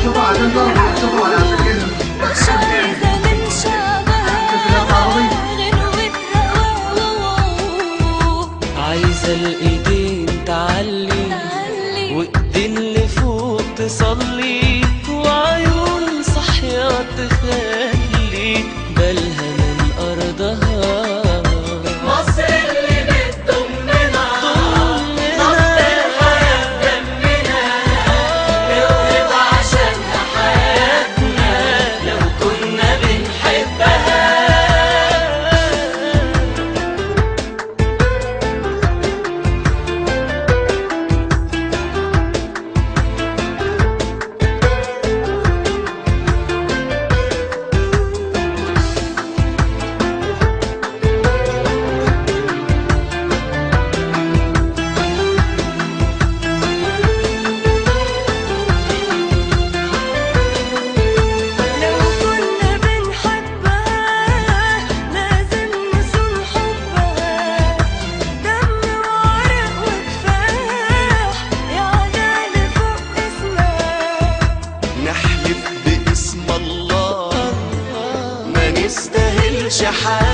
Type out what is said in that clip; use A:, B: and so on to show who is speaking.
A: شوفوا عشان شوفوا على عشان كده
B: مش عايزة من شعبها غنوة هوا.
C: عايزة الايدين تعلي وايدين لفوق تصلي، وعيون صحية تخلي بالها من أرضها.
B: مصر اللي بتضمنا نبض الحياة دمنا، نوهب عشانها حياتنا لو كنا بنحبها.
C: نحلف باسم الله ما نستاهلش حاجة